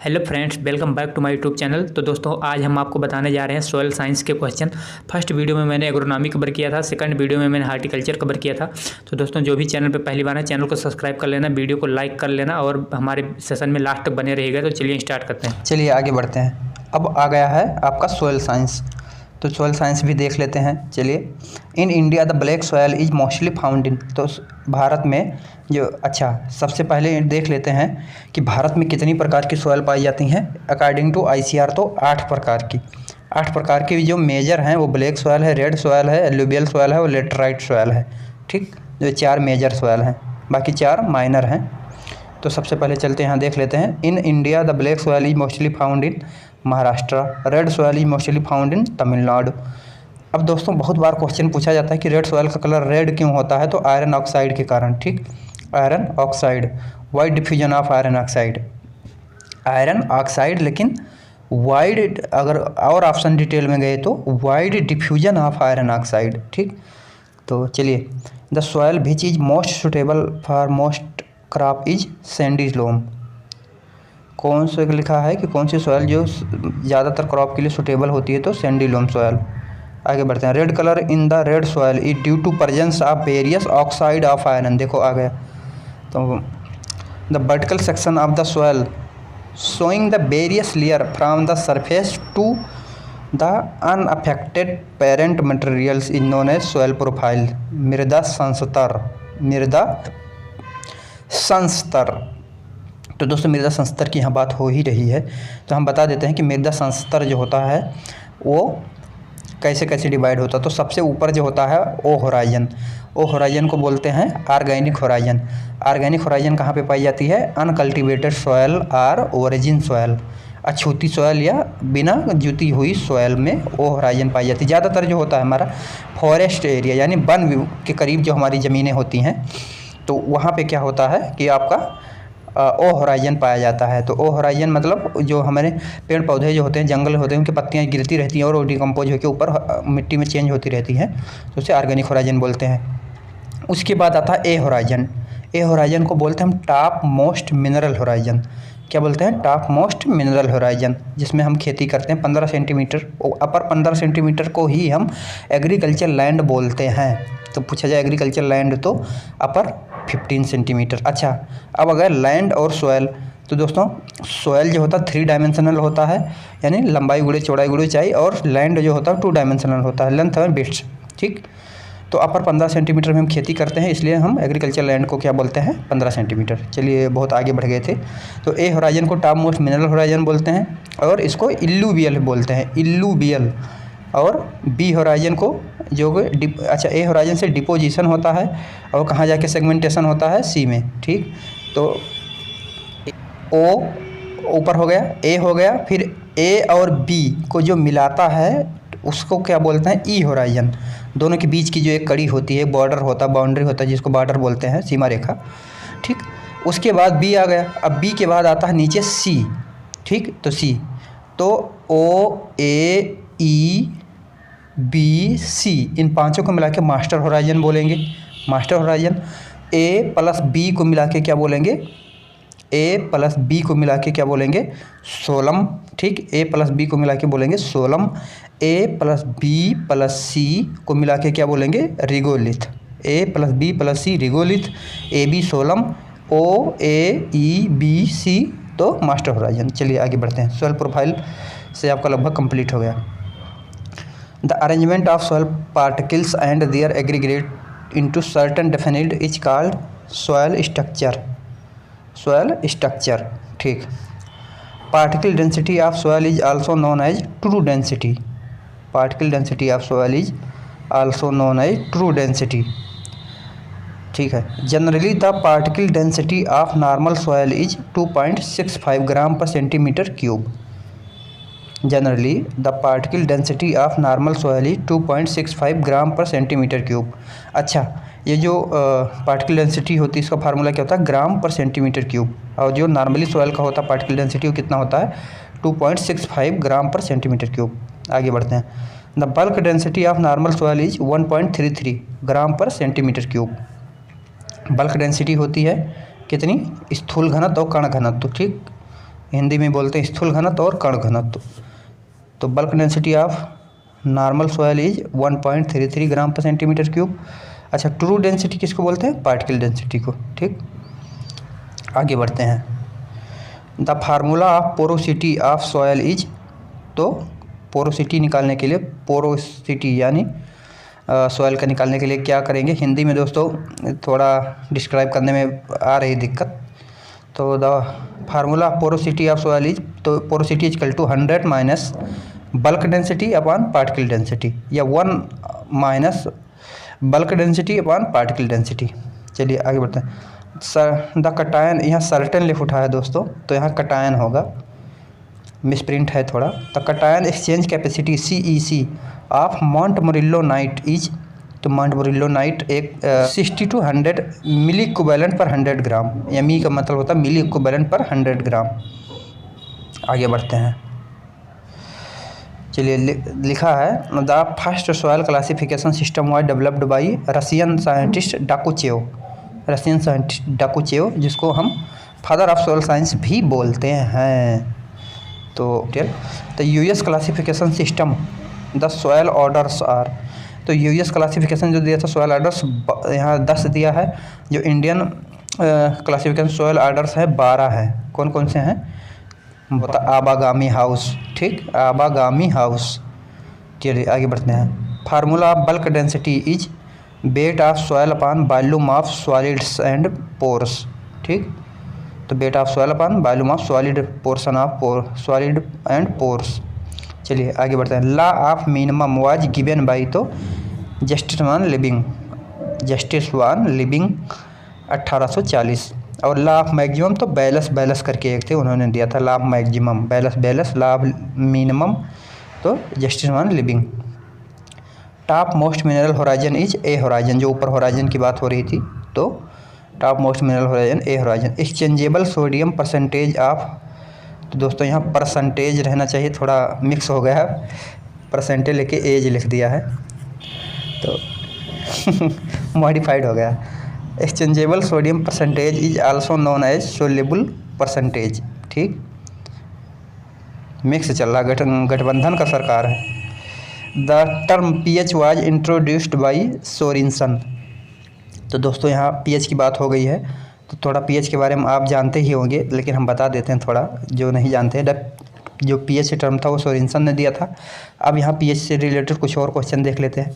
Hello friends, welcome back to my YouTube channel. तो दोस्तों आज हम आपको बताने जा रहे हैं सॉइल साइंस के क्वेश्चन। फर्स्ट वीडियो में मैंने एग्रोनॉमी कवर किया था, सेकंड वीडियो में मैंने हार्टिकल्चर कवर किया था। तो दोस्तों जो भी चैनल पे पहली बार है चैनल को सब्सक्राइब कर लेना, वीडियो को लाइक कर लेना और हमारे सेशन में लास्ट तक बने रहिएगा। तो चलिए स्टार्ट करते हैं। चलिए आगे बढ़ते हैं। अब आ गया है आपका सॉइल साइंस, तो सॉइल साइंस भी देख लेते हैं। चलिए, in India the black soil is mostly found in, तो भारत में सबसे पहले देख लेते हैं कि भारत में कितनी प्रकार की सॉयल पाई जाती हैं। अकॉर्डिंग टू आईसीआर तो 8 प्रकार की। 8 प्रकार की जो मेजर हैं वो ब्लैक सॉयल है, रेड सॉयल है, एलुवियल सॉयल है और लेटराइट सॉयल है। ठीक, जो 4 मेजर सॉयल हैं, बाकी 4 माइनर हैं। तो सबसे पहले चलते हैं, यहाँ देख लेते हैं। In India the black soil is mostly found in Maharashtra, red soil is mostly found in Tamil Nadu. अब दोस्तों बहुत बार क्वेश्चन पूछा जाता है कि रेड सॉयल का कलर रेड क्यों होता है, तो आयरन ऑक्साइड के कारण। ठीक, iron oxide, wide diffusion of iron oxide, iron oxide, लेकिन वाइड, अगर और ऑप्शन डिटेल में गए तो wide diffusion of iron oxide. ठीक, तो चलिए, the soil which is most suitable for most crop is sandy loam. कौन से लिखा है कि कौन सी सॉयल जो ज़्यादातर क्रॉप के लिए सुटेबल होती है, तो सैंडी लोम सॉयल। आगे बढ़ते हैं। Red colour in the red soil is due to presence of various oxide of iron. देखो आ गया। तो the vertical section of the soil showing the various layer from the surface to the unaffected parent materials is known as soil profile. मृदा संस्तर, मृदा संस्तर। तो दोस्तों मृदा संस्तर की यहाँ बात हो ही रही है, तो हम बता देते हैं कि मृदा संस्तर जो होता है वो कैसे कैसे डिवाइड होता है। तो सबसे ऊपर जो होता है ओ होराइजन, ओ होराइजन को बोलते हैं ऑर्गेनिक होराइजन। ऑर्गेनिक होराइजन कहाँ पे पाई जाती है? अनकल्टिवेटेड सॉयल और ओरिजिन सॉयल, अछूती सॉयल या बिना जुती हुई सॉयल में ओ होराइजन पाई जाती है। ज़्यादातर जो होता है हमारा फॉरेस्ट एरिया यानी वन के करीब जो हमारी ज़मीनें होती हैं, तो वहाँ पे क्या होता है कि आपका ओ होराइजन पाया जाता है। तो ओ होराइजन मतलब जो हमारे पेड़ पौधे जो होते हैं, जंगल होते हैं, उनकी पत्तियाँ गिरती रहती हैं और वो डिकम्पोज होकर ऊपर मिट्टी में चेंज होती रहती हैं, तो उसे ऑर्गेनिक होराइजन बोलते हैं। उसके बाद आता है ए होराइजन। ए होराइजन को बोलते हैं हम टॉप मोस्ट मिनरल होराइजन। क्या बोलते हैं? टॉप मोस्ट मिनरल होराइजन, जिसमें हम खेती करते हैं 15 सेंटीमीटर, अपर 15 सेंटीमीटर को ही हम एग्रीकल्चर लैंड बोलते हैं। तो पूछा जाए एग्रीकल्चर लैंड तो अपर 15 सेंटीमीटर। अच्छा, अब अगर लैंड और सॉयल, तो दोस्तों सॉयल जो होता है 3 डायमेंशनल होता है, यानी लंबाई गुणे चौड़ाई गुणे ऊंचाई, और लैंड जो होता है 2 डायमेंशनल होता है, लेंथ और विड्थ। ठीक, तो अपर 15 सेंटीमीटर में हम खेती करते हैं, इसलिए हम एग्रीकल्चर लैंड को क्या बोलते हैं? 15 सेंटीमीटर। चलिए बहुत आगे बढ़ गए थे। तो ए होराइजन को टॉप मोस्ट मिनरल होराइजन बोलते हैं और इसको इल्लूवियल बोलते हैं, इल्लूवियल। और बी होराइजन को जो ए होराइजन से डिपोजिशन होता है और कहाँ जाके सेगमेंटेशन होता है? सी में। ठीक, तो ओ ऊपर हो गया, ए हो गया, फिर ए और बी को जो मिलाता है उसको क्या बोलते हैं? ई होराइजन। दोनों के बीच की जो एक कड़ी होती है, बॉर्डर होता है, बाउंड्री होता है, जिसको बॉर्डर बोलते हैं, सीमा रेखा। ठीक, उसके बाद बी आ गया। अब बी के बाद आता है नीचे सी। ठीक, तो सी, तो ओ ए ई बी सी, इन पांचों को मिला के मास्टर होराइजन बोलेंगे। Master horizon. A plus B को मिला के क्या बोलेंगे? ए प्लस बी को मिला के क्या बोलेंगे? सोलम। ठीक, ए प्लस बी को मिला के बोलेंगे solum. A plus B plus C को मिला के क्या बोलेंगे? Regolith. A plus B plus C regolith, A B solum, O A E B C, तो मास्टर होराइजन। चलिए आगे बढ़ते हैं। सॉइल प्रोफाइल से आपका लगभग कंप्लीट हो गया। The arrangement of soil particles and their aggregate into certain definite is called soil structure. Soil structure. ठीक, particle density of soil is also known as true density. Particle density of soil is also known as true density. ठीक है। Generally the particle density of normal soil is 2.65 gram per centimetre cube. Generally the particle density of normal soil is 2.65 gram per centimetre cube. अच्छा, ये जो particle density होती है इसका formula क्या होता है? ग्राम पर सेंटीमीटर क्यूब। और जो नॉर्मली सॉइल का होता है पार्टिकल डेंसिटी वो कितना होता है? 2.65 ग्राम पर सेंटीमीटर क्यूब। आगे बढ़ते हैं। The bulk density of normal soil is 1.33 gram per centimetre cube. Bulk density होती है कितनी? स्थूल घनत्व और कण घनत्व। ठीक, हिंदी में बोलते हैं स्थूल घनत्व और कण घनत्व। तो bulk density of normal soil is 1.33 gram per centimetre cube. अच्छा, ट्रू डेंसिटी किसको बोलते हैं? पार्टिकल डेंसिटी को। ठीक, आगे बढ़ते हैं। The formula of porosity of soil is, तो पोरोसिटी निकालने के लिए, पोरोसिटी यानी सॉयल का निकालने के लिए क्या करेंगे? हिंदी में दोस्तों थोड़ा डिस्क्राइब करने में आ रही दिक्कत। तो the formula of porosity of soil is, तो porosity is equal to 100 minus bulk density upon particle density, या 1 minus bulk density upon particle density. चलिए आगे बढ़ते हैं। द कटायन, यहाँ सर्टेन लिख उठा है दोस्तों, तो यहाँ कटायन होगा, मिसप्रिंट है थोड़ा। The cation exchange capacity CEC of montmorillonite is, तो मोंटमोरिल्लो नाइट एक 60 to 100 मिली इक्विवेलेंट पर 100 ग्राम, या मी का मतलब होता है मिली इक्विवेलेंट पर 100 ग्राम। आगे बढ़ते हैं। चलिए लिखा है the first soil classification system was developed by Russian scientist Dokuchaev, Russian scientist Dokuchaev, जिसको हम फादर ऑफ सॉयल साइंस भी बोलते हैं। तो US classification system the soil orders are, तो यूएस क्लासिफिकेशन जो दिया था सॉयल ऑर्डर्स, यहाँ 10 दिया है। जो इंडियन क्लासिफिकेशन सॉयल ऑर्डर्स है 12 है। कौन कौन से हैं? बता, आबागामी हाउस। ठीक, आबागामी हाउस। चलिए आगे बढ़ते हैं। Formula of bulk density is weight of soil upon volume of solids and pores. ठीक, तो weight of soil upon volume of solid portion of solid and pores. चलिए आगे बढ़ते हैं। Law of minimum was given by, तो justice one living 1840, और law of maximum तो bells करके एक थे, उन्होंने दिया था law of maximum, bells, law of minimum तो justice one living. Top most mineral horizon is a horizon, जो ऊपर होराइजन की बात हो रही थी, तो top most mineral horizon A horizon. Exchangeable sodium percentage of, तो दोस्तों यहाँ परसेंटेज रहना चाहिए, थोड़ा मिक्स हो गया है, परसेंटेज लेके एज लिख दिया है तो मॉडिफाइड हो गया। Exchangeable sodium percentage is also known as soluble percentage. ठीक, मिक्स चल रहा, गठबंधन का सरकार है। The term pH was introduced by Sorensen, तो दोस्तों यहाँ pH की बात हो गई है, तो थोड़ा pH के बारे में आप जानते ही होंगे, लेकिन हम बता देते हैं थोड़ा जो नहीं जानते हैं। जो pH टर्म था वो सोरेनसन ने दिया था। अब यहाँ pH से रिलेटेड कुछ और क्वेश्चन देख लेते हैं।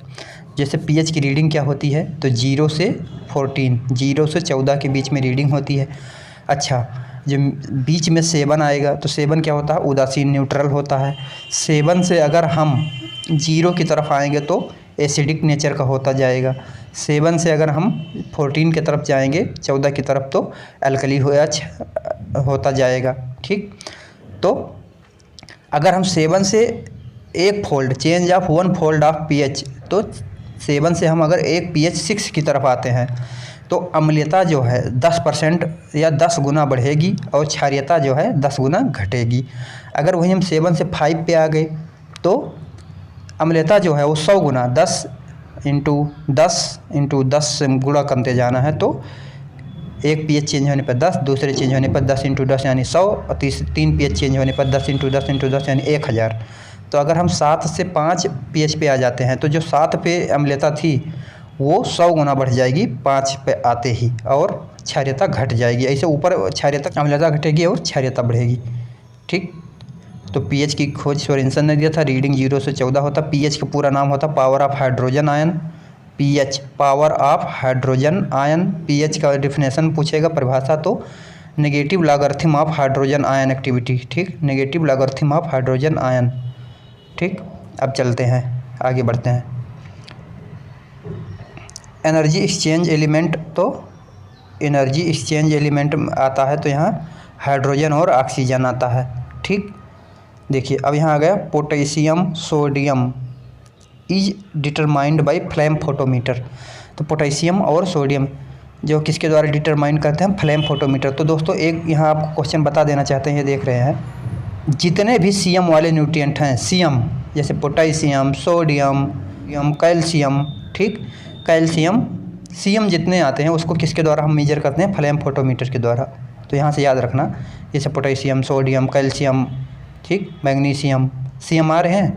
जैसे pH की रीडिंग क्या होती है, तो 0 से 14, 0 से 14 के बीच में रीडिंग होती है। अच्छा, जो बीच में 7 आएगा, तो 7 क्या होता है? उदासीन, न्यूट्रल होता है। 7 से अगर हम 0 की तरफ आएंगे तो एसिडिक नेचर का होता जाएगा। 7 से अगर हम 14 की तरफ जाएंगे, 14 की तरफ, तो अल्कली होता जाएगा। ठीक, तो अगर हम 7 से एक fold, change of 1 fold of pH, तो 7 से हम अगर एक pH 6 की तरफ आते हैं, तो अम्लीयता जो है 10% या 10 गुना बढ़ेगी, और क्षारीयता जो है 10 गुना घटेगी। अगर वही हम 7 से 5 पे आ गए, तो अम्लीयता जो है वो 100 गुना, 10 इंटू 10 से गुणा करते जाना है, तो एक pH चेंज होने पर 10, दूसरे चेंज होने पर 10 इंटू 10 यानी 100, और 3 pH चेंज होने पर 10 इंटू 10 यानी 1000। तो अगर हम 7 से 5 pH पे आ जाते हैं, तो जो 7 पे अम्लीयता थी वो 100 गुना बढ़ जाएगी 5 पे आते ही, और क्षारीयता घट जाएगी। ऐसे ऊपर क्षारीयता, अम्लीयता घटेगी और क्षारीयता बढ़ेगी। ठीक, तो pH की खोज सोरेनसन ने दिया था। रीडिंग 0 से 14 होता। pH का पूरा नाम होता power of hydrogen ion, pH power of hydrogen ion. pH का डिफिनेशन पूछेगा, परिभाषा, तो negative logarithm of hydrogen ion activity. ठीक, negative logarithm of hydrogen ion. ठीक, अब चलते हैं, आगे बढ़ते हैं। एनर्जी एक्सचेंज एलिमेंट, तो एनर्जी एक्सचेंज एलिमेंट आता है, तो यहाँ हाइड्रोजन और ऑक्सीजन आता है। ठीक, देखिए अब यहाँ आ गया potassium sodium is determined by flame photometer. तो पोटेशियम और सोडियम जो किसके द्वारा डिटरमाइन करते हैं? Flame photometer. तो दोस्तों एक यहाँ आपको क्वेश्चन बता देना चाहते हैं, ये देख रहे हैं, जितने भी सीएम वाले न्यूट्रिएंट हैं, सीएम जैसे पोटेशियम, सोडियम, कैल्शियम, ठीक, कैल्शियम, सीएम जितने आते हैं उसको किसके द्वारा हम मेजर करते हैं? फ्लेम फोटोमीटर के द्वारा। तो यहाँ से याद रखना, जैसे पोटेशियम, सोडियम, कैल्शियम, ठीक, मैग्नीशियम, सीएम आ रहे हैं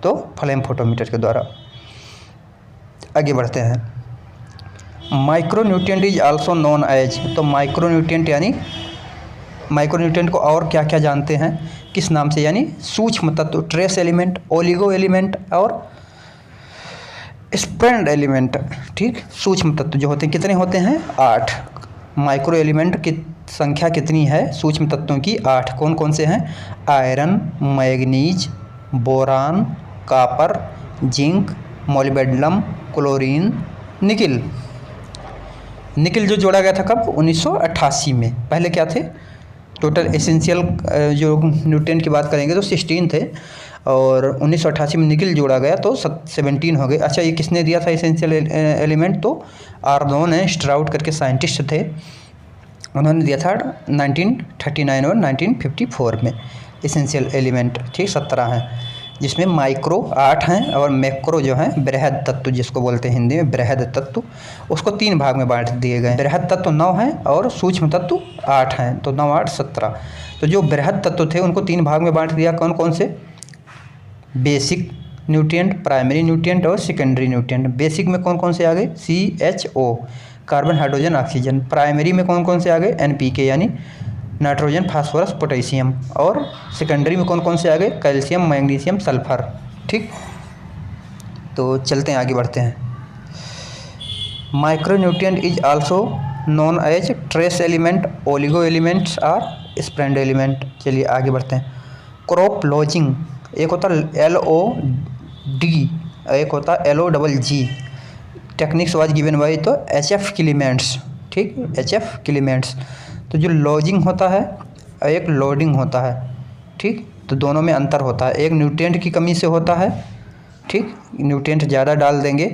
तो फ्लेम फोटोमीटर के द्वारा। आगे बढ़ते हैं। Micronutrient is also known as, तो माइक्रोन्यूट्रिएंट यानी माइक्रोन्यूट्रिएंट को और क्या क्या जानते हैं, किस नाम से, यानी सूक्ष्म तत्व, ट्रेस एलिमेंट, ओलिगो एलिमेंट और स्प्रेड एलिमेंट, ठीक। सूक्ष्म तत्व जो होते हैं कितने होते हैं, 8। माइक्रो एलिमेंट की संख्या कितनी है सूक्ष्म तत्वों की, 8। कौन कौन से हैं, iron, manganese, boron, copper, zinc, molybdenum, chlorine, nickel. Nickel जो जोड़ा गया था कब, 1988 में। पहले क्या थे, टोटल एसेंशियल जो न्यूट्रिएंट की बात करेंगे तो 16 थे, और 1988 में निकिल जोड़ा गया तो 17 हो गए। अच्छा, ये किसने दिया था एसेंशियल एलिमेंट, तो आर्नोन है, स्ट्राउड करके साइंटिस्ट थे, उन्होंने दिया था 1939 और 1954 में एसेंशियल एलिमेंट, ठीक। 17 हैं, जिसमें माइक्रो 8 हैं और मैक्रो जो हैं बृहद तत्व, जिसको बोलते हैं हिंदी में बृहद तत्व, उसको 3 भाग में बांट दिए गए। बृहद तत्व 9 हैं और सूक्ष्म तत्व 8 हैं, तो 9 8 17। तो जो बृहद तत्व थे उनको 3 भाग में बांट दिया। कौन कौन से, बेसिक न्यूट्रिएंट, प्राइमरी न्यूट्रिएंट और सेकेंडरी न्यूट्रिएंट। बेसिक में कौन कौन से आ गए, CHO, carbon, hydrogen, oxygen. Primary में कौन कौन से आ गए, NPK यानी नाइट्रोजन, फास्फोरस, पोटेशियम। और सेकेंडरी में कौन कौन से आ गए, कैल्शियम, मैग्नीशियम, सल्फर, ठीक। तो चलते हैं, आगे बढ़ते हैं। Micronutrient is also known as trace element, oligo elements और स्प्रेड एलिमेंट। चलिए आगे बढ़ते हैं। क्रॉप लॉजिंग, एक होता है LOD, एक होता है LOGG। Techniques was given by तो HF क्लीमेंट्स, ठीक, HF क्लीमेंट्स। तो जो लॉजिंग होता है और एक लोडिंग होता है, ठीक। तो दोनों में अंतर होता है। एक न्यूट्रिएंट की कमी से होता है, ठीक, न्यूट्रिएंट ज़्यादा डाल देंगे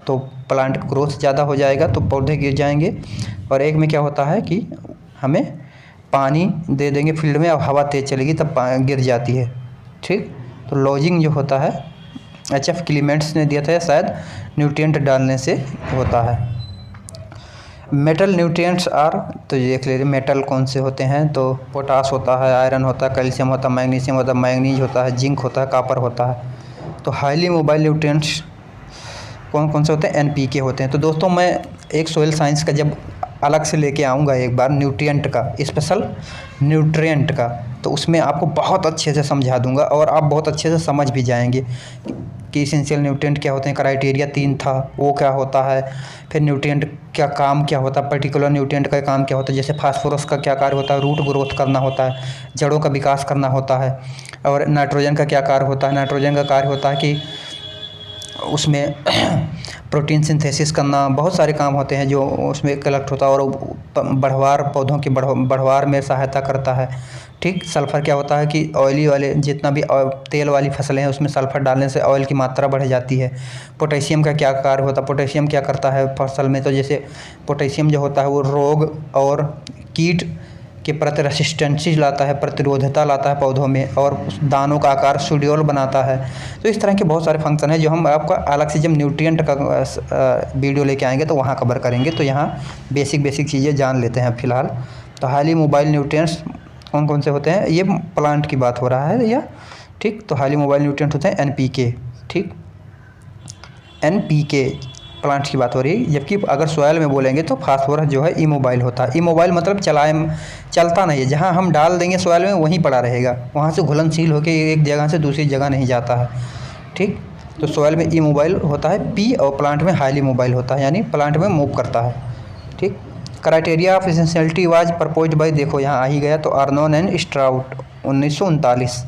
तो प्लांट ग्रोथ ज़्यादा हो जाएगा तो पौधे गिर जाएंगे, और एक में क्या होता है कि हमें पानी दे देंगे फील्ड में और हवा तेज़ चलेगी तब गिर जाती है, ठीक। तो लॉजिंग जो होता है HF क्लीमेंट्स ने दिया था, या शायद न्यूट्रिएंट डालने से होता है। मेटल न्यूट्रिएंट्स आर, तो ये देख लीजिए मेटल कौन से होते हैं, तो पोटास होता है, आयरन होता है, कैल्शियम होता है, मैग्नीशियम होता है, मैग्नीज होता है, जिंक होता है, कॉपर होता है। तो हाईली मोबाइल न्यूट्रिएंट्स कौन कौन से होते हैं, NPK होते हैं। तो दोस्तों मैं एक सोइल साइंस का जब अलग से लेके आऊँगा एक बार न्यूट्रिएंट का, स्पेशल न्यूट्रिएंट का, तो उसमें आपको बहुत अच्छे से समझा दूंगा और आप बहुत अच्छे से समझ भी जाएंगे कि एसेंशियल न्यूट्रिएंट क्या होते हैं। क्राइटेरिया 3 था, वो क्या होता है, फिर न्यूट्रिएंट का काम क्या होता है, पर्टिकुलर न्यूट्रिएंट का काम क्या होता है। जैसे फास्फोरस का क्या कार्य होता है, रूट ग्रोथ करना होता है, जड़ों का विकास करना होता है। और नाइट्रोजन का क्या कार्य होता है, नाइट्रोजन का कार्य होता है कि उसमें प्रोटीन सिंथेसिस करना, बहुत सारे काम होते हैं जो उसमें कलेक्ट होता है, और बढ़वार, पौधों की बढ़वार में सहायता करता है, ठीक। सल्फ़र क्या होता है कि ऑयली वाले जितना भी तेल वाली फसलें हैं उसमें सल्फ़र डालने से ऑयल की मात्रा बढ़ जाती है। पोटेशियम का क्या कार्य होता है, पोटेशियम क्या करता है फसल में, तो जैसे पोटेशियम जो होता है वो रोग और कीट के प्रति रेसिस्टेंसी लाता है, प्रतिरोधता लाता है पौधों में, और दानों का आकार सुड्योल बनाता है। तो इस तरह के बहुत सारे फंक्शन हैं जो हम आपका अलग से जब न्यूट्रिएंट का वीडियो लेके आएंगे तो वहाँ कवर करेंगे। तो यहाँ बेसिक चीज़ें जान लेते हैं फ़िलहाल। तो हाईली मोबाइल न्यूट्रिएंट्स कौन कौन से होते हैं, ये प्लांट की बात हो रहा है या, ठीक। तो हाईली मोबाइल न्यूट्रिएंट होते हैं NPK, ठीक, NPK प्लांट की बात हो रही है। जबकि अगर सॉइल में बोलेंगे तो फास्फोरस जो है इमोबाइल होता है। इमोबाइल मतलब चलता नहीं है, जहाँ हम डाल देंगे सॉइल में वहीं पड़ा रहेगा, वहाँ से घुलनशील होकर एक जगह से दूसरी जगह नहीं जाता है, ठीक। तो सॉइल में इमोबाइल होता है P, और प्लांट में हाईली मोबाइल होता है, यानी प्लांट में मूव करता है, ठीक। Criteria of essentiality was proposed by, देखो यहाँ आ ही गया, तो Arnon and Stout 1939।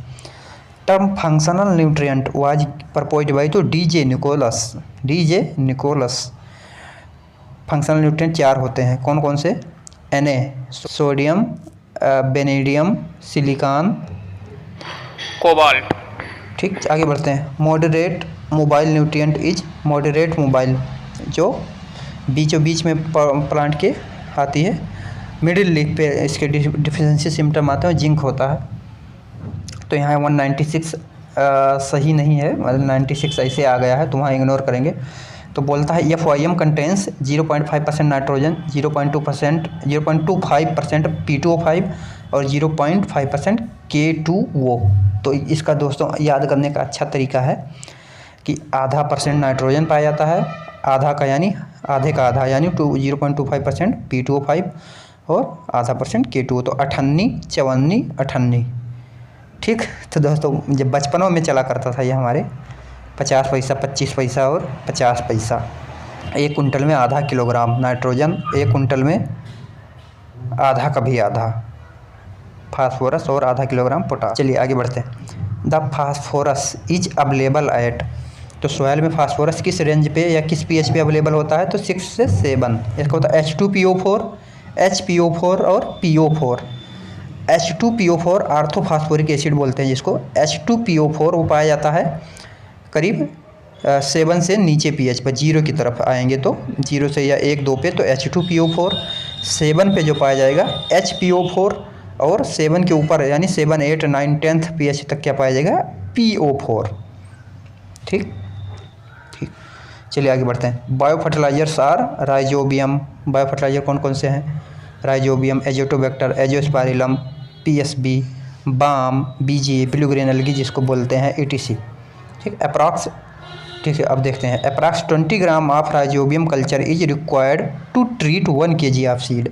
Term functional nutrient was proposed by तो DJ निकोलस। फंक्शनल न्यूट्रिएंट 4 होते हैं, कौन कौन से, Na, sodium, vanadium, silicon, cobalt, ठीक। आगे बढ़ते हैं। Moderate mobile nutrient is, moderate mobile जो बीचों बीच में प्लांट के आती है, मिडिल लीफ पे इसके डिफिशिएंसी सिम्टम आते हैं, जिंक होता है। तो यहाँ 196 सही नहीं है, मतलब 96 ऐसे आ गया है तो वहाँ इग्नोर करेंगे। तो बोलता है FOIM कंटेंस 0.5% नाइट्रोजन, 0.25% P2O5 और 0.5% K2O। तो इसका दोस्तों याद करने का अच्छा तरीका है कि आधा % नाइट्रोजन पाया जाता है, आधा का यानी आधे का आधा यानी 0.25% P2O5 और आधा % K2O। तो 58, 54, 58। ठीक। तो दोस्तों जब बचपनों में चला करता था ये हमारे 50 पैसा, 25 पैसा और 50 पैसा। 1 कुंटल में आधा किलोग्राम नाइट्रोजन, 1 कुंटल में आधा का भी आधा फास्फोरस और आधा किलोग्राम पोटाश। चलिए आगे बढ़ते हैं। The phosphorus is available at, तो सॉइल में फास्फोरस किस रेंज पे या किस pH पे अवेलेबल होता है? तो 6 से 7। इसका होता है H2PO4, HPO4 और PO4। H2PO4 आर्थोफास्फोरिक एसिड बोलते हैं जिसको। H2PO4 वो पाया जाता है करीब 7 से नीचे pH पर, 0 की तरफ आएंगे तो 0 से या 1-2 पे तो H2PO4, 7 पे जो पाया जाएगा HPO4 और 7 के ऊपर यानी 7, 8, 9, 10th pH तक क्या पाया जाएगा? PO4। ठीक। चलिए आगे बढ़ते हैं। Bio fertilisers are rhizobium. Bio fertiliser कौन कौन से हैं? राइजोबियम, एजोटोबैक्टर, एजोस्पाइरिलम, PSB, बाम, BGA, ब्लू ग्रीन एल्गी जिसको बोलते हैं, ETC। ठीक। अप्रॉक्स, ठीक है, अब देखते हैं। Approx 20 gram of rhizobium culture is required to treat 1 kg ऑफ सीड।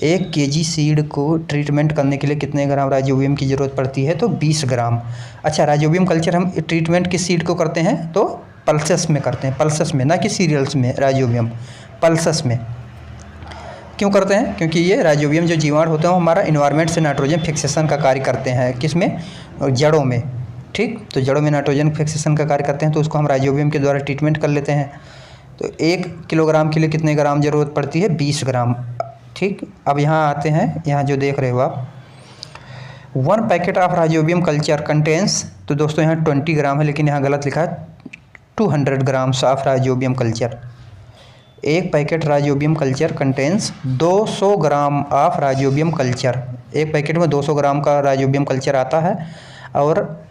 1 kg सीड को ट्रीटमेंट करने के लिए कितने ग्राम राइजोबियम की ज़रूरत पड़ती है? तो 20 ग्राम। अच्छा, राइजोबियम कल्चर हम ट्रीटमेंट किस सीड को करते हैं? तो पल्सेस में करते हैं, पल्सेस में, ना कि सीरियल्स में। राइजोबियम पल्सेस में क्यों करते हैं? क्योंकि ये राइजोबियम जो जीवाणु होते हैं हमारा इन्वायरमेंट से नाइट्रोजन फिक्सेशन का कार्य करते हैं। किस में? जड़ों में। ठीक। तो जड़ों में नाइट्रोजन फिक्सेशन का कार्य करते हैं, तो उसको हम राइजोबियम के द्वारा ट्रीटमेंट कर लेते हैं। तो 1 किलोग्राम के लिए कितने ग्राम ज़रूरत पड़ती है? 20 ग्राम। ठीक। अब यहाँ आते हैं, यहाँ जो देख रहे हो आप, 1 packet of rhizobium culture contains, तो दोस्तों यहाँ 20 ग्राम है लेकिन यहाँ गलत लिखा है 200 grams of rhizobium culture. 1 packet rhizobium culture contains 200 gram of rhizobium culture. 1 packet में 200 ग्राम का राइजोबियम कल्चर आता है और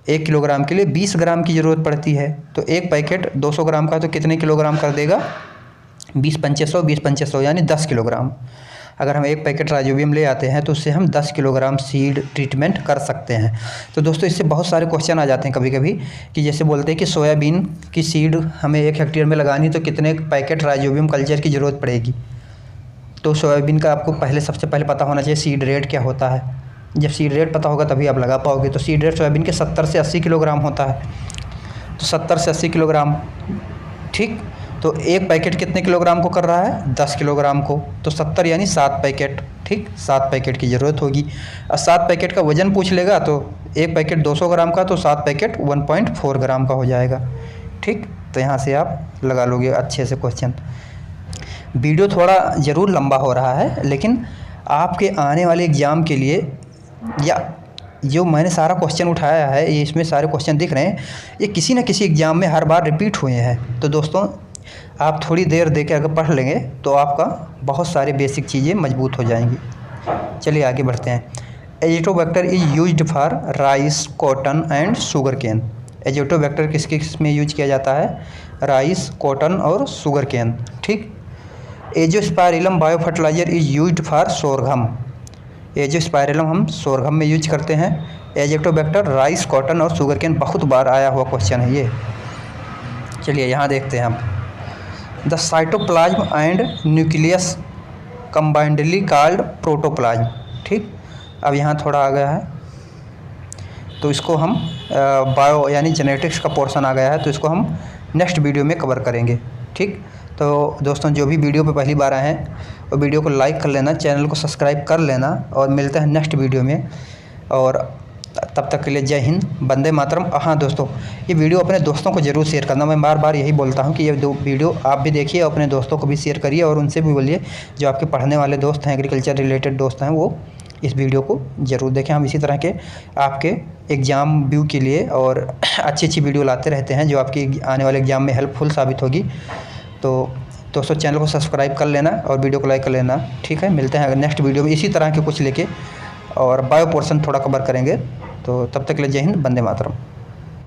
1 किलोग्राम के लिए 20 ग्राम की ज़रूरत पड़ती है। तो 1 पैकेट 200 ग्राम का तो कितने किलोग्राम कर देगा? 20-2500 यानी 10 किलोग्राम। अगर हम 1 पैकेट राइजोबियम ले आते हैं तो उससे हम 10 किलोग्राम सीड ट्रीटमेंट कर सकते हैं। तो दोस्तों इससे बहुत सारे क्वेश्चन आ जाते हैं कभी कभी, कि जैसे बोलते हैं कि सोयाबीन की सीड हमें 1 हेक्टेयर में लगानी तो कितने पैकेट राइजोबियम कल्चर की ज़रूरत पड़ेगी? तो सोयाबीन का आपको सबसे पहले पता होना चाहिए सीड रेट क्या होता है। जब सीड रेट पता होगा तभी आप लगा पाओगे। तो सीड रेट सोयाबीन के 70 से 80 किलोग्राम होता है। तो 70 से 80 किलोग्राम। ठीक। तो 1 पैकेट कितने किलोग्राम को कर रहा है? 10 किलोग्राम को। तो 70 यानी 7 पैकेट। ठीक। 7 पैकेट की ज़रूरत होगी। और 7 पैकेट का वज़न पूछ लेगा तो 1 पैकेट 200 ग्राम का, तो 7 पैकेट 1.4 ग्राम का हो जाएगा। ठीक। तो यहाँ से आप लगा लोगे अच्छे से क्वेश्चन। वीडियो थोड़ा ज़रूर लंबा हो रहा है लेकिन आपके आने वाले एग्ज़ाम के लिए, या जो मैंने सारा क्वेश्चन उठाया है, ये इसमें सारे क्वेश्चन दिख रहे हैं, ये किसी न किसी एग्ज़ाम में हर बार रिपीट हुए हैं। तो दोस्तों आप थोड़ी देर देकर अगर पढ़ लेंगे तो आपका बहुत सारी बेसिक चीज़ें मजबूत हो जाएंगी। चलिए आगे बढ़ते हैं। Azotobacter is used for rice, cotton and sugar cane. Azotobacter किस किस में यूज किया जाता है? राइस, कॉटन और शुगर केन। ठीक। Azospirillum bio fertiliser is used for sorghum. Azospirillum हम सोरघम में यूज करते हैं। एजिटोबैक्टर राइस, कॉटन और शुगर केन, बहुत बार आया हुआ क्वेश्चन है ये। चलिए यहाँ देखते हैं हम। The cytoplasm and nucleus combinedly called protoplasm. ठीक। अब यहाँ थोड़ा आ गया है तो इसको हम बायो यानी जेनेटिक्स का पोर्शन आ गया है, तो इसको हम नेक्स्ट वीडियो में कवर करेंगे। ठीक। तो दोस्तों जो भी वीडियो पे पहली बार आए हैं वो वीडियो को लाइक कर लेना, चैनल को सब्सक्राइब कर लेना, और मिलते हैं नेक्स्ट वीडियो में। और तब तक के लिए जय हिंद, वंदे मातरम। हाँ दोस्तों, ये वीडियो अपने दोस्तों को ज़रूर शेयर करना। मैं बार बार यही बोलता हूँ कि ये वीडियो आप भी देखिए, अपने दोस्तों को भी शेयर करिए और उनसे भी बोलिए, जो आपके पढ़ने वाले दोस्त हैं, एग्रीकल्चर रिलेटेड दोस्त हैं, वो इस वीडियो को ज़रूर देखें। हम इसी तरह के आपके एग्ज़ाम व्यू के लिए और अच्छी अच्छी वीडियो लाते रहते हैं जो आपकी आने वाले एग्ज़ाम में हेल्पफुल साबित होगी। तो दोस्तों चैनल को सब्सक्राइब कर लेना और वीडियो को लाइक कर लेना। ठीक है, मिलते हैं अगर नेक्स्ट वीडियो में इसी तरह के कुछ लेके, और बायो पोर्शन थोड़ा कवर करेंगे। तो तब तक के लिए जय हिंद, वंदे मातरम।